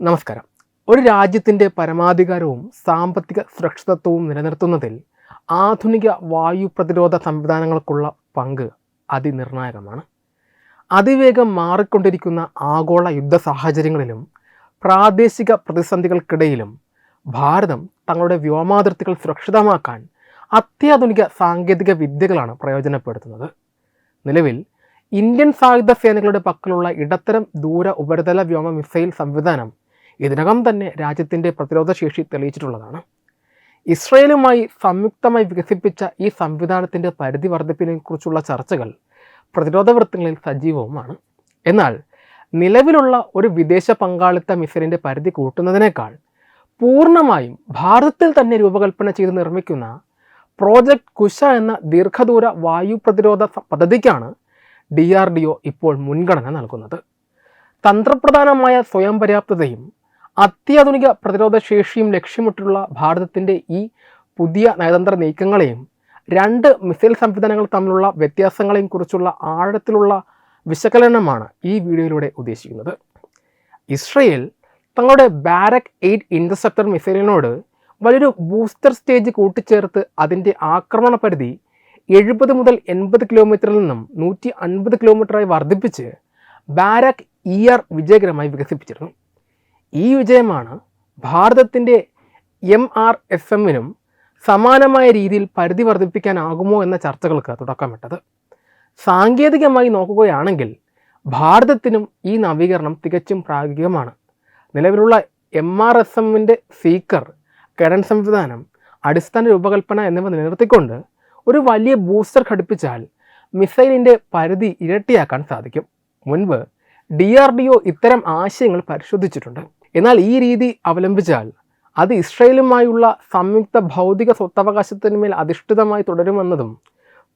നമസ്കാരം. ഒരു രാജ്യത്തിൻ്റെ പരമാധികാരവും സാമ്പത്തിക സുരക്ഷിതത്വവും നിലനിർത്തുന്നതിൽ ആധുനിക വായു പ്രതിരോധ സംവിധാനങ്ങൾക്കുള്ള പങ്ക് അതിനിർണായകമാണ്. അതിവേഗം മാറിക്കൊണ്ടിരിക്കുന്ന ആഗോള യുദ്ധ സാഹചര്യങ്ങളിലും പ്രാദേശിക പ്രതിസന്ധികൾക്കിടയിലും ഭാരതം തങ്ങളുടെ വ്യോമാതിർത്തികൾ സുരക്ഷിതമാക്കാൻ അത്യാധുനിക സാങ്കേതിക വിദ്യകളാണ് പ്രയോജനപ്പെടുത്തുന്നത്. നിലവിൽ ഇന്ത്യൻ സായുധ സേനകളുടെ പക്കലുള്ള ഇടത്തരം ദൂര ഉപരിതല വ്യോമ മിസൈൽ സംവിധാനം ഇതിനകം തന്നെ രാജ്യത്തിൻ്റെ പ്രതിരോധശേഷി തെളിയിച്ചിട്ടുള്ളതാണ്. ഇസ്രയേലുമായി സംയുക്തമായി വികസിപ്പിച്ച ഈ സംവിധാനത്തിൻ്റെ പരിധി വർദ്ധിപ്പിനെക്കുറിച്ചുള്ള ചർച്ചകൾ പ്രതിരോധ വൃത്തങ്ങളിൽ സജീവവുമാണ്. എന്നാൽ നിലവിലുള്ള ഒരു വിദേശ പങ്കാളിത്ത മിസൈലിൻ്റെ പരിധി കൂട്ടുന്നതിനേക്കാൾ പൂർണ്ണമായും ഭാരതത്തിൽ തന്നെ രൂപകൽപ്പന ചെയ്ത് നിർമ്മിക്കുന്ന പ്രോജക്റ്റ് കുശ എന്ന ദീർഘദൂര വായു പ്രതിരോധ പദ്ധതിക്കാണ് DRDO ഇപ്പോൾ മുൻഗണന നൽകുന്നത്. തന്ത്രപ്രധാനമായ സ്വയം പര്യാപ്തതയും അത്യാധുനിക പ്രതിരോധ ശേഷിയും ലക്ഷ്യമിട്ടുള്ള ഭാരതത്തിൻ്റെ ഈ പുതിയ നയതന്ത്ര നീക്കങ്ങളെയും രണ്ട് മിസൈൽ സംവിധാനങ്ങൾ തമ്മിലുള്ള വ്യത്യാസങ്ങളെയും കുറിച്ചുള്ള ആഴത്തിലുള്ള വിശകലനമാണ് ഈ വീഡിയോയിലൂടെ ഉദ്ദേശിക്കുന്നത്. ഇസ്രയേൽ തങ്ങളുടെ ബാരക് 8 ഇൻ്റർസെപ്റ്റർ മിസൈലിനോട് വലിയൊരു ബൂസ്റ്റർ സ്റ്റേജ് കൂട്ടിച്ചേർത്ത് അതിൻ്റെ ആക്രമണ പരിധി 70 മുതൽ 80 കിലോമീറ്ററിൽ നിന്നും 150 കിലോമീറ്ററായി വർദ്ധിപ്പിച്ച് ബാരക് ER വിജയകരമായി വികസിപ്പിച്ചിരുന്നു. ഈ വിജയമാണ് ഭാരതത്തിൻ്റെ MRSMനും സമാനമായ രീതിയിൽ പരിധി വർദ്ധിപ്പിക്കാനാകുമോ എന്ന ചർച്ചകൾക്ക് തുടക്കമിട്ടത്. സാങ്കേതികമായി നോക്കുകയാണെങ്കിൽ ഭാരതത്തിനും ഈ നവീകരണം തികച്ചും പ്രായോഗികമാണ്. നിലവിലുള്ള MRSMൻ്റെ സീക്കർ, കരൺ സംവിധാനം, അടിസ്ഥാന രൂപകൽപ്പന എന്നിവ നിലനിർത്തിക്കൊണ്ട് ഒരു വലിയ ബൂസ്റ്റർ ഘടിപ്പിച്ചാൽ മിസൈലിൻ്റെ പരിധി ഇരട്ടിയാക്കാൻ സാധിക്കും. മുൻപ് DRDO ഇത്തരം ആശയങ്ങൾ പരിശോധിച്ചിട്ടുണ്ട്. എന്നാൽ ഈ രീതി അവലംബിച്ചാൽ അത് ഇസ്രയേലുമായുള്ള സംയുക്ത ഭൗതിക സ്വത്തവകാശത്തിന്മേൽ അധിഷ്ഠിതമായി തുടരുമെന്നതും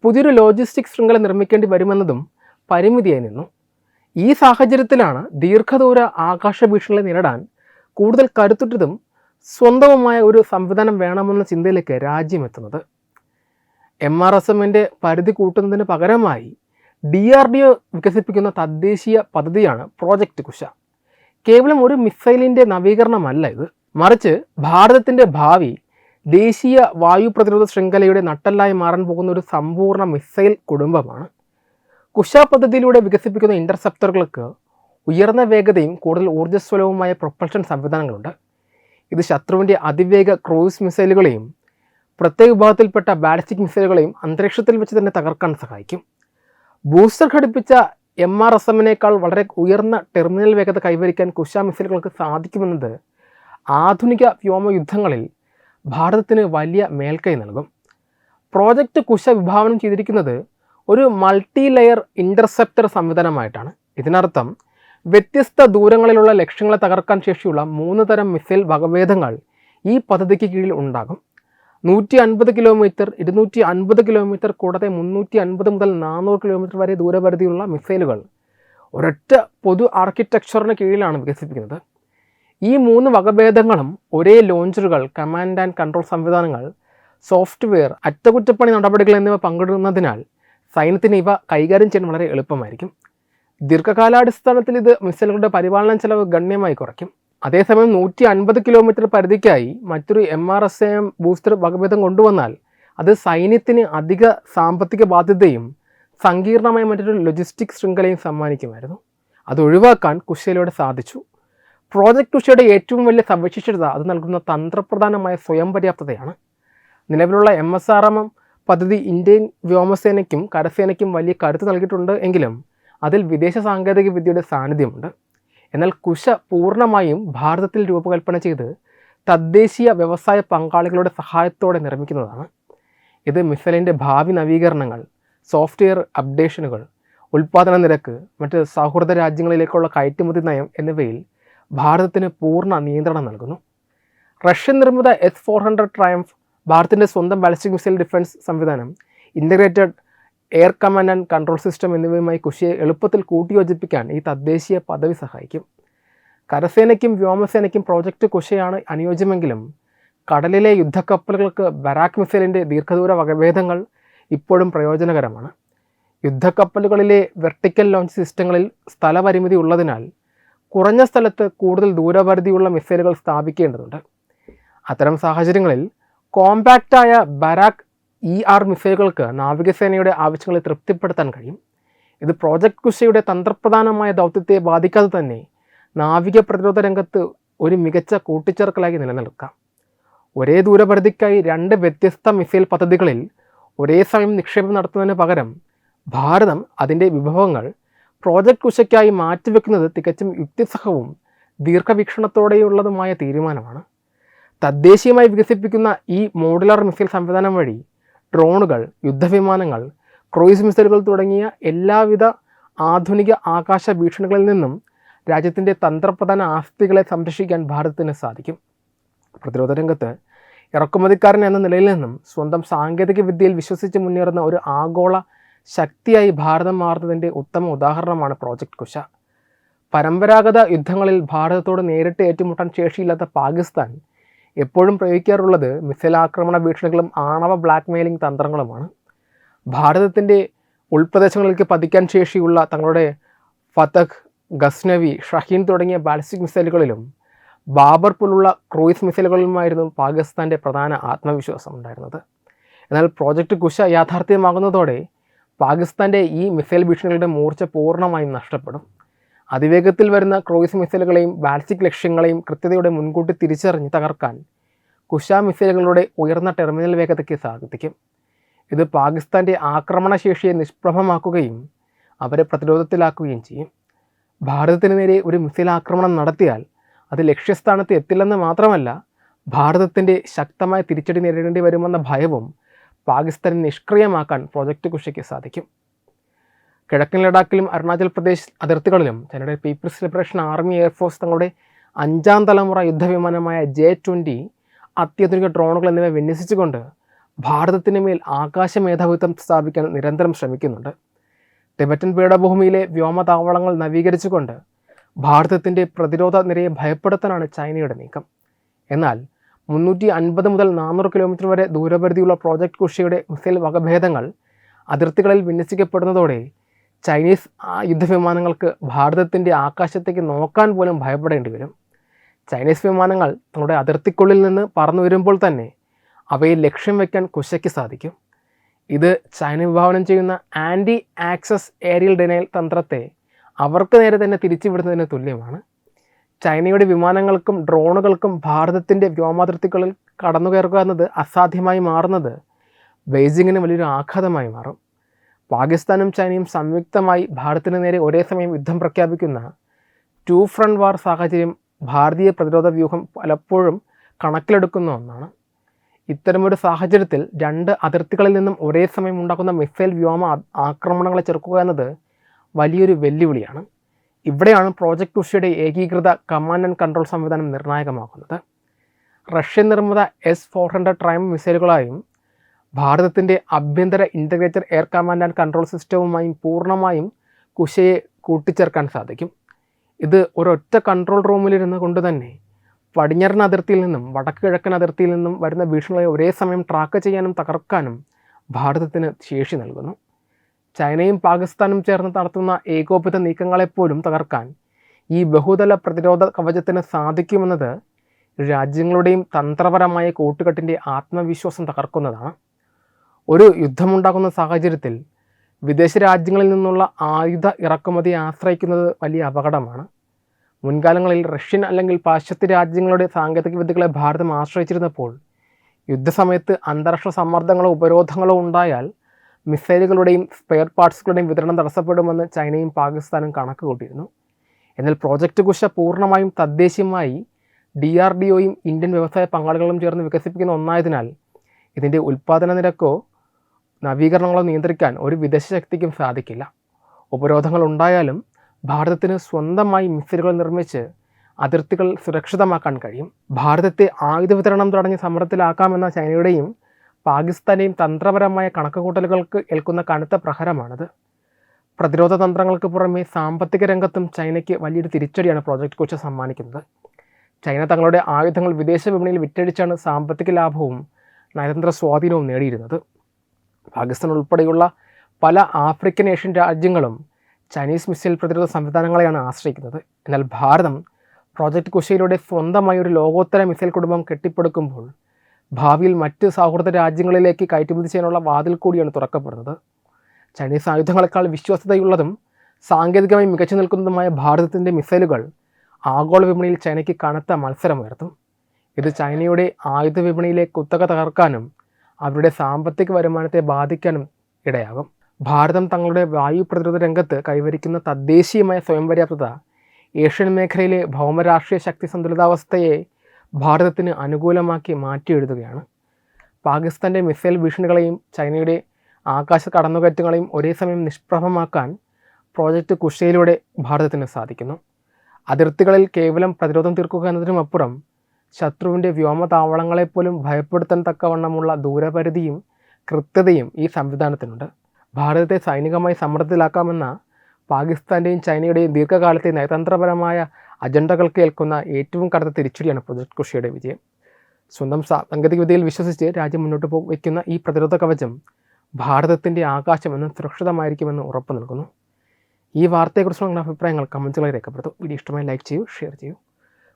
പുതിയൊരു ലോജിസ്റ്റിക് ശൃംഖല നിർമ്മിക്കേണ്ടി വരുമെന്നതും പരിമിതിയായി നിന്നു. ഈ സാഹചര്യത്തിലാണ് ദീർഘദൂര ആകാശ ഭീഷണികളെ നേരിടാൻ കൂടുതൽ കരുത്തുറ്റതും സ്വന്തവുമായ ഒരു സംവിധാനം വേണമെന്ന ചിന്തയിലേക്ക് രാജ്യം എത്തുന്നത്. MRSMൻ്റെ പരിധി കൂട്ടുന്നതിന് പകരമായി DRDO വികസിപ്പിക്കുന്ന തദ്ദേശീയ പദ്ധതിയാണ് പ്രോജക്റ്റ് കുശ. കേവലം ഒരു മിസൈലിൻ്റെ നവീകരണമല്ല ഇത്, മറിച്ച് ഭാരതത്തിൻ്റെ ഭാവി ദേശീയ വായു പ്രതിരോധ ശൃംഖലയുടെ നട്ടെല്ലായി മാറാൻ പോകുന്ന ഒരു സമ്പൂർണ്ണ മിസൈൽ കുടുംബമാണ്. കുശ പദ്ധതിയിലൂടെ വികസിപ്പിക്കുന്ന ഇൻ്റർസെപ്റ്ററുകൾക്ക് ഉയർന്ന വേഗതയും കൂടുതൽ ഊർജ്ജസ്വലവുമായ പ്രൊപ്പൽഷൻ സംവിധാനങ്ങളുണ്ട്. ഇത് ശത്രുവിൻ്റെ അതിവേഗ ക്രൂയിസ് മിസൈലുകളെയും പ്രത്യേക വിഭാഗത്തിൽപ്പെട്ട ബാലിസ്റ്റിക് മിസൈലുകളെയും അന്തരീക്ഷത്തിൽ വെച്ച് തന്നെ തകർക്കാൻ സഹായിക്കും. ബൂസ്റ്റർ ഘടിപ്പിച്ച MRSMനേക്കാൾ വളരെ ഉയർന്ന ടെർമിനൽ വേഗത കൈവരിക്കാൻ കുശ മിസൈലുകൾക്ക് സാധിക്കുമെന്നത് ആധുനിക വ്യോമയുദ്ധങ്ങളിൽ ഭാരതത്തിന് വലിയ മേൽക്കൈ നൽകും. പ്രോജക്റ്റ് കുശ വിഭാവനം ചെയ്തിരിക്കുന്നത് ഒരു മൾട്ടി ലെയർ ഇൻ്റർസെപ്റ്റർ സംവിധാനമായിട്ടാണ്. ഇതിനർത്ഥം വ്യത്യസ്ത ദൂരങ്ങളിലുള്ള ലക്ഷ്യങ്ങളെ തകർക്കാൻ ശേഷിയുള്ള 3 തരം മിസൈൽ വകഭേദങ്ങൾ ഈ പദ്ധതിക്ക് കീഴിൽ ഉണ്ടാകും. 150 കിലോമീറ്റർ, 250 കിലോമീറ്റർ കൂടാതെ 350 മുതൽ 400 കിലോമീറ്റർ വരെ ദൂരപരിധിയുള്ള മിസൈലുകൾ ഒരൊറ്റ പൊതു ആർക്കിടെക്ചറിന് കീഴിലാണ് വികസിപ്പിക്കുന്നത്. ഈ 3 വകഭേദങ്ങളും ഒരേ ലോഞ്ചറുകൾ, കമാൻഡ് ആൻഡ് കൺട്രോൾ സംവിധാനങ്ങൾ, സോഫ്റ്റ്വെയർ, അറ്റകുറ്റപ്പണി നടപടികൾ എന്നിവ പങ്കിടുന്നതിനാൽ സൈന്യത്തിന് ഇവ കൈകാര്യം ചെയ്യാൻ വളരെ എളുപ്പമായിരിക്കും. ദീർഘകാലാടിസ്ഥാനത്തിൽ ഇത് മിസൈലുകളുടെ പരിപാലന ചെലവ് ഗണ്യമായി കുറയ്ക്കും. അതേസമയം 150 കിലോമീറ്റർ പരിധിക്കായി മറ്റൊരു MRSM ബൂസ്റ്റർ വകഭേദം കൊണ്ടുവന്നാൽ അത് സൈന്യത്തിന് അധിക സാമ്പത്തിക ബാധ്യതയും സങ്കീർണമായ മറ്റൊരു ലോജിസ്റ്റിക് ശൃംഖലയും സമ്മാനിക്കുമായിരുന്നു. അത് ഒഴിവാക്കാൻ കുശയിലൂടെ സാധിച്ചു. പ്രോജക്റ്റ് കുശയുടെ ഏറ്റവും വലിയ സവിശേഷത അത് നൽകുന്ന തന്ത്രപ്രധാനമായ സ്വയം പര്യാപ്തതയാണ്. നിലവിലുള്ള MSRM പദ്ധതി ഇന്ത്യൻ വ്യോമസേനയ്ക്കും കരസേനയ്ക്കും വലിയ കരുത്ത് നൽകിയിട്ടുണ്ട് എങ്കിലും അതിൽ വിദേശ സാങ്കേതിക വിദ്യയുടെ സാന്നിധ്യമുണ്ട്. എന്നാൽ കുശ പൂർണ്ണമായും ഭാരതത്തിൽ രൂപകൽപ്പന ചെയ്ത് തദ്ദേശീയ വ്യവസായ പങ്കാളികളുടെ സഹായത്തോടെ നിർമ്മിക്കുന്നതാണ്. ഇത് മിസൈലിൻ്റെ ഭാവി നവീകരണങ്ങൾ, സോഫ്റ്റ്വെയർ അപ്ഡേഷനുകൾ, ഉൽപ്പാദന നിരക്ക്, മറ്റ് സൗഹൃദ രാജ്യങ്ങളിലേക്കുള്ള കയറ്റുമതി നയം എന്നിവയിൽ ഭാരതത്തിന് പൂർണ്ണ നിയന്ത്രണം നൽകുന്നു. റഷ്യൻ നിർമ്മിത S-400 ട്രയംഫ്, ഭാരതത്തിൻ്റെ സ്വന്തം ബാലിസ്റ്റിക് മിസൈൽ ഡിഫൻസ് സംവിധാനം, integrated air command and control system എന്നിവയുമായി കുശയെ എളുപ്പത്തിൽ കൂട്ടിയോജിപ്പിക്കാൻ ഈ തദ്ദേശീയ പദവി സഹായിക്കും. കരസേനയ്ക്കും വ്യോമസേനയ്ക്കും പ്രോജക്റ്റ് കുശയാണ് അനുയോജ്യമെങ്കിലും കടലിലെ യുദ്ധക്കപ്പലുകൾക്ക് ബരാക് മിസൈലിൻ്റെ ദീർഘദൂര വകഭേദങ്ങൾ ഇപ്പോഴും പ്രയോജനകരമാണ്. യുദ്ധക്കപ്പലുകളിലെ വെർട്ടിക്കൽ ലോഞ്ച് സിസ്റ്റങ്ങളിൽ സ്ഥലപരിമിതി ഉള്ളതിനാൽ കുറഞ്ഞ സ്ഥലത്ത് കൂടുതൽ ദൂരപരിധിയുള്ള മിസൈലുകൾ സ്ഥാപിക്കേണ്ടതുണ്ട്. അത്തരം സാഹചര്യങ്ങളിൽ കോമ്പാക്റ്റായ ബരാക് ER മിസൈലുകൾക്ക് നാവികസേനയുടെ ആവശ്യങ്ങളെ തൃപ്തിപ്പെടുത്താൻ കഴിയും. ഇത് പ്രോജക്റ്റ് കുശയുടെ തന്ത്രപ്രധാനമായ ദൗത്യത്തെ ബാധിക്കാതെ തന്നെ നാവിക പ്രതിരോധ രംഗത്ത് ഒരു മികച്ച കൂട്ടിച്ചേർക്കലായി നിലനിൽക്കാം. ഒരേ ദൂരപരിധിക്കായി 2 വ്യത്യസ്ത മിസൈൽ പദ്ധതികളിൽ ഒരേ സമയം നിക്ഷേപം നടത്തുന്നതിന് പകരം ഭാരതം അതിൻ്റെ വിഭവങ്ങൾ പ്രോജക്റ്റ് കുശയ്ക്കായി മാറ്റിവെക്കുന്നത് തികച്ചും യുക്തിസഹവും ദീർഘവീക്ഷണത്തോടെയുള്ളതുമായ തീരുമാനമാണ്. തദ്ദേശീയമായി വികസിപ്പിക്കുന്ന ഈ മോഡുലാർ മിസൈൽ സംവിധാനം വഴി ഡ്രോണുകൾ, യുദ്ധവിമാനങ്ങൾ, ക്രൂയിസ് മിസൈലുകൾ തുടങ്ങിയ എല്ലാവിധ ആധുനിക ആകാശ ഭീഷണികളിൽ നിന്നും രാജ്യത്തിൻ്റെ തന്ത്രപ്രധാന ആസ്തികളെ സംരക്ഷിക്കാൻ ഭാരതത്തിന് സാധിക്കും. പ്രതിരോധ രംഗത്ത് ഇറക്കുമതിക്കാരൻ എന്ന നിലയിൽ നിന്നും സ്വന്തം സാങ്കേതിക വിദ്യയിൽ വിശ്വസിച്ച് മുന്നേറുന്ന ഒരു ആഗോള ശക്തിയായി ഭാരതം മാറുന്നതിൻ്റെ ഉത്തമ ഉദാഹരണമാണ് പ്രോജക്റ്റ് കുശ. പരമ്പരാഗത യുദ്ധങ്ങളിൽ ഭാരതത്തോട് നേരിട്ട് ഏറ്റുമുട്ടാൻ ശേഷിയില്ലാത്ത പാകിസ്ഥാൻ എപ്പോഴും പ്രയോഗിക്കാറുള്ളത് മിസൈൽ ആക്രമണ ഭീഷണികളും ആണവ ബ്ലാക്ക് മെയിലിംഗ് തന്ത്രങ്ങളുമാണ്. ഭാരതത്തിൻ്റെ ഉൾപ്രദേശങ്ങളിലേക്ക് പതിക്കാൻ ശേഷിയുള്ള തങ്ങളുടെ ഫതഹ്, ഗസ്നവി, ഷഹീൻ തുടങ്ങിയ ബാലിസ്റ്റിക് മിസൈലുകളിലും ബാബർ പോലുള്ള ക്രൂയിസ് മിസൈലുകളിലുമായിരുന്നു പാകിസ്ഥാൻ്റെ പ്രധാന ആത്മവിശ്വാസം ഉണ്ടായിരുന്നത്. എന്നാൽ പ്രോജക്റ്റ് കുശ യാഥാർത്ഥ്യമാകുന്നതോടെ പാകിസ്ഥാൻ്റെ ഈ മിസൈൽ ഭീഷണികളുടെ മൂർച്ച പൂർണ്ണമായും നഷ്ടപ്പെടും. അതിവേഗത്തിൽ വരുന്ന ക്രൂയിസ് മിസൈലുകളെയും ബാലിസ്റ്റിക് ലക്ഷ്യങ്ങളെയും കൃത്യതയോടെ മുൻകൂട്ടി തിരിച്ചറിഞ്ഞ് തകർക്കാൻ കുശ മിസൈലുകളുടെ ഉയർന്ന ടെർമിനൽ വേഗതയ്ക്ക് സാധിക്കും. ഇത് പാകിസ്ഥാൻ്റെ ആക്രമണശേഷിയെ നിഷ്പ്രഭമാക്കുകയും അവരെ പ്രതിരോധത്തിലാക്കുകയും ചെയ്യും. ഭാരതത്തിന് നേരെ ഒരു മിസൈൽ ആക്രമണം നടത്തിയാൽ അത് ലക്ഷ്യസ്ഥാനത്ത് എത്തില്ലെന്ന് മാത്രമല്ല, ഭാരതത്തിൻ്റെ ശക്തമായ തിരിച്ചടി നേരിടേണ്ടി വരുമെന്ന ഭയവും പാകിസ്ഥാനെ നിഷ്ക്രിയമാക്കാൻ പ്രോജക്റ്റ് കുശയ്ക്ക് സാധിക്കും. കിഴക്കൻ ലഡാക്കിലും അരുണാചൽ പ്രദേശ് അതിർത്തികളിലും ചൈനയുടെ പീപ്പിൾസ് ലിബറേഷൻ ആർമി എയർഫോഴ്സ് തങ്ങളുടെ 5ാം തലമുറ യുദ്ധവിമാനമായ J-20 അത്യാധുനിക ഡ്രോണുകൾ എന്നിവ വിന്യസിച്ചുകൊണ്ട് ഭാരതത്തിന് മേൽ ആകാശ മേധാവിത്വം സ്ഥാപിക്കാൻ നിരന്തരം ശ്രമിക്കുന്നുണ്ട്. ടിബറ്റൻ പീഠഭൂമിയിലെ വ്യോമതാവളങ്ങൾ നവീകരിച്ചുകൊണ്ട് ഭാരതത്തിൻ്റെ പ്രതിരോധ നിരയെ ഭയപ്പെടുത്താനാണ് ചൈനയുടെ നീക്കം. എന്നാൽ 350 മുതൽ 400 കിലോമീറ്റർ വരെ ദൂരപരിധിയുള്ള പ്രോജക്റ്റ് കുശയുടെ മിസൈൽ വകഭേദങ്ങൾ അതിർത്തികളിൽ വിന്യസിക്കപ്പെടുന്നതോടെ ചൈനീസ് യുദ്ധവിമാനങ്ങൾക്ക് ഭാരതത്തിൻ്റെ ആകാശത്തേക്ക് നോക്കാൻ പോലും ഭയപ്പെടേണ്ടി വരും. ചൈനീസ് വിമാനങ്ങൾ തങ്ങളുടെ അതിർത്തിക്കുള്ളിൽ നിന്ന് പറന്നു വരുമ്പോൾ തന്നെ അവയെ ലക്ഷ്യം വയ്ക്കാൻ കുശയ്ക്ക് സാധിക്കും. ഇത് ചൈന വിഭാവനം ചെയ്യുന്ന ആൻറ്റി ആക്സസ് ഏരിയൽ ഡിനയൽ തന്ത്രത്തെ അവർക്ക് നേരെ തന്നെ തിരിച്ചുവിടുന്നതിന് തുല്യമാണ്. ചൈനയുടെ വിമാനങ്ങൾക്കും ഡ്രോണുകൾക്കും ഭാരതത്തിൻ്റെ വ്യോമാതിർത്തികളിൽ കടന്നുകയറുക എന്നത് അസാധ്യമായി മാറുന്നത് ബെയ്ജിങ്ങിന് വലിയൊരു ആഘാതമായി മാറും. പാകിസ്ഥാനും ചൈനയും സംയുക്തമായി ഭാരതത്തിന് നേരെ ഒരേ സമയം യുദ്ധം പ്രഖ്യാപിക്കുന്ന 2 ഫ്രണ്ട് വാർ സാഹചര്യം ഭാരതീയ പ്രതിരോധ വ്യൂഹം പലപ്പോഴും കണക്കിലെടുക്കുന്ന ഒന്നാണ്. ഇത്തരമൊരു സാഹചര്യത്തിൽ 2 അതിർത്തികളിൽ നിന്നും ഒരേ സമയം ഉണ്ടാക്കുന്ന മിസൈൽ വ്യോമ ആക്രമണങ്ങളെ ചെറുക്കുക എന്നത് വലിയൊരു വെല്ലുവിളിയാണ്. ഇവിടെയാണ് പ്രോജക്റ്റ് കുശയുടെ ഏകീകൃത കമാൻഡ് ആൻഡ് കൺട്രോൾ സംവിധാനം നിർണായകമാക്കുന്നത്. റഷ്യൻ നിർമ്മിത S-400 ട്രയംഫ് മിസൈലുകളായും ഭാരതത്തിൻ്റെ ആഭ്യന്തര integrated air command and control സിസ്റ്റവുമായും പൂർണ്ണമായും കുശയെ കൂട്ടിച്ചേർക്കാൻ സാധിക്കും. ഇത് ഒരൊറ്റ കൺട്രോൾ റൂമിലിരുന്ന് കൊണ്ട് തന്നെ പടിഞ്ഞാറൻ അതിർത്തിയിൽ നിന്നും വടക്ക് കിഴക്കൻ അതിർത്തിയിൽ നിന്നും വരുന്ന ഭീഷണികളെ ഒരേ സമയം ട്രാക്ക് ചെയ്യാനും തകർക്കാനും ഭാരതത്തിന് ശേഷി നൽകുന്നു. ചൈനയും പാകിസ്ഥാനും ചേർന്ന് നടത്തുന്ന ഏകോപിത നീക്കങ്ങളെപ്പോലും തകർക്കാൻ ഈ ബഹുതല പ്രതിരോധ കവചത്തിന് സാധിക്കുമെന്നത് രാജ്യങ്ങളുടെയും തന്ത്രപരമായ കൂട്ടുകെട്ടിൻ്റെ ആത്മവിശ്വാസം തകർക്കുന്നതാണ്. ഒരു യുദ്ധമുണ്ടാകുന്ന സാഹചര്യത്തിൽ വിദേശ രാജ്യങ്ങളിൽ നിന്നുള്ള ആയുധ ഇറക്കുമതിയെ ആശ്രയിക്കുന്നത് വലിയ അപകടമാണ്. മുൻകാലങ്ങളിൽ റഷ്യൻ അല്ലെങ്കിൽ പാശ്ചാത്യ രാജ്യങ്ങളുടെ സാങ്കേതിക വിദ്യകളെ ഭാരതം ആശ്രയിച്ചിരുന്നപ്പോൾ യുദ്ധസമയത്ത് അന്താരാഷ്ട്ര സമ്മർദ്ദങ്ങളോ ഉപരോധങ്ങളോ ഉണ്ടായാൽ മിസൈലുകളുടെയും സ്പെയർ പാർട്സുകളുടെയും വിതരണം തടസ്സപ്പെടുമെന്ന് ചൈനയും പാകിസ്ഥാനും കണക്ക് കൂട്ടിയിരുന്നു. എന്നാൽ പ്രോജക്റ്റ് കുശ പൂർണ്ണമായും തദ്ദേശീയമായി DRDOയും ഇന്ത്യൻ വ്യവസായ പങ്കാളികളും ചേർന്ന് വികസിപ്പിക്കുന്ന ഒന്നായതിനാൽ ഇതിൻ്റെ ഉൽപ്പാദന നിരക്കോ നവീകരണങ്ങളോ നിയന്ത്രിക്കാൻ ഒരു വിദേശ ശക്തിക്കും സാധിക്കില്ല. ഉപരോധങ്ങൾ ഉണ്ടായാലും ഭാരതത്തിന് സ്വന്തമായി മിസൈലുകൾ നിർമ്മിച്ച് അതിർത്തികൾ സുരക്ഷിതമാക്കാൻ കഴിയും. ഭാരതത്തെ ആയുധ വിതരണം തടഞ്ഞ് സമ്മർദ്ദത്തിലാക്കാമെന്ന ചൈനയുടെയും പാകിസ്ഥാൻ്റെയും തന്ത്രപരമായ കണക്കുകൂട്ടലുകൾക്ക് ഏൽക്കുന്ന കനത്ത പ്രഹരമാണിത്. പ്രതിരോധ തന്ത്രങ്ങൾക്ക് പുറമെ സാമ്പത്തിക രംഗത്തും ചൈനയ്ക്ക് വലിയൊരു തിരിച്ചടിയാണ് പ്രോജക്റ്റ് കുശ സമ്മാനിക്കുന്നത്. ചൈന തങ്ങളുടെ ആയുധങ്ങൾ വിദേശ വിപണിയിൽ വിറ്റഴിച്ചാണ് സാമ്പത്തിക ലാഭവും നയതന്ത്ര സ്വാധീനവും നേടിയിരുന്നത്. പാകിസ്ഥാൻ ഉൾപ്പെടെയുള്ള പല ആഫ്രിക്കൻ ഏഷ്യൻ രാജ്യങ്ങളും ചൈനീസ് മിസൈൽ പ്രതിരോധ സംവിധാനങ്ങളെയാണ് ആശ്രയിക്കുന്നത്. എന്നാൽ ഭാരതം പ്രോജക്റ്റ് കുശയിലൂടെ സ്വന്തമായി ഒരു ലോകോത്തര മിസൈൽ കുടുംബം കെട്ടിപ്പടുക്കുമ്പോൾ ഭാവിയിൽ മറ്റ് സൗഹൃദ രാജ്യങ്ങളിലേക്ക് കയറ്റുമതി ചെയ്യാനുള്ള വാതിൽ കൂടിയാണ് തുറക്കപ്പെടുന്നത്. ചൈനീസ് ആയുധങ്ങളെക്കാൾ വിശ്വാസ്യതയുള്ളതും സാങ്കേതികമായി മികച്ചു നിൽക്കുന്നതുമായ ഭാരതത്തിൻ്റെ മിസൈലുകൾ ആഗോള വിപണിയിൽ ചൈനയ്ക്ക് കനത്ത മത്സരമുയർത്തും. ഇത് ചൈനയുടെ ആയുധ വിപണിയിലെ കുത്തക തകർക്കാനും അവരുടെ സാമ്പത്തിക വരുമാനത്തെ ബാധിക്കാനും ഇടയാകും. ഭാരതം തങ്ങളുടെ വായു പ്രതിരോധ രംഗത്ത് കൈവരിക്കുന്ന തദ്ദേശീയമായ സ്വയം പര്യാപ്തത ഏഷ്യൻ മേഖലയിലെ ഭൗമരാഷ്ട്രീയ ശക്തി സന്തുലിതാവസ്ഥയെ ഭാരതത്തിന് അനുകൂലമാക്കി മാറ്റിയെഴുതുകയാണ്. പാകിസ്ഥാൻ്റെ മിസൈൽ ഭീഷണികളെയും ചൈനയുടെ ആകാശ കടന്നുകയറ്റങ്ങളെയും ഒരേ സമയം നിഷ്പ്രഭമാക്കാൻ പ്രോജക്റ്റ് കുശയിലൂടെ ഭാരതത്തിന് സാധിക്കുന്നു. അതിർത്തികളിൽ കേവലം പ്രതിരോധം തീർക്കുക എന്നതിനുമപ്പുറം ശത്രുവിൻ്റെ വ്യോമതാവളങ്ങളെപ്പോലും ഭയപ്പെടുത്താൻ തക്കവണ്ണമുള്ള ദൂരപരിധിയും കൃത്യതയും ഈ സംവിധാനത്തിനുണ്ട്. ഭാരതത്തെ സൈനികമായി സമ്മർദ്ദത്തിലാക്കാമെന്ന പാകിസ്ഥാൻ്റെയും ചൈനയുടെയും ദീർഘകാലത്തെ നയതന്ത്രപരമായ അജണ്ടകൾക്ക് ഏൽക്കുന്ന ഏറ്റവും കടുത്ത തിരിച്ചടിയാണ് പ്രോജക്റ്റ് കുശിയുടെ വിജയം. സ്വന്തം സാങ്കേതികവിദ്യയിൽ വിശ്വസിച്ച് രാജ്യം മുന്നോട്ട് വയ്ക്കുന്ന ഈ പ്രതിരോധ കവചം ഭാരതത്തിൻ്റെ ആകാശമെന്ന് സുരക്ഷിതമായിരിക്കുമെന്ന് ഉറപ്പ് നൽകുന്നു. ഈ വാർത്തയെക്കുറിച്ചുള്ള നിങ്ങളുടെ അഭിപ്രായങ്ങൾ കമൻറ്റുകളായി രേഖപ്പെടുത്തും. വീഡിയോ ഇഷ്ടമായി ലൈക്ക് ചെയ്യൂ, ഷെയർ ചെയ്യൂ.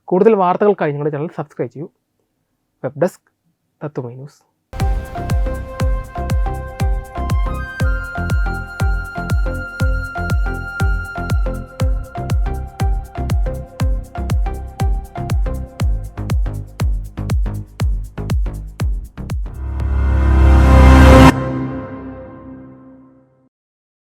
കൂടുതൽ വാർത്തകൾക്കായി ഞങ്ങളുടെ ചാനൽ സബ്സ്ക്രൈബ് ചെയ്യൂ. വെബ് ഡെസ്ക് തത്തുമൈ ന്യൂസ്.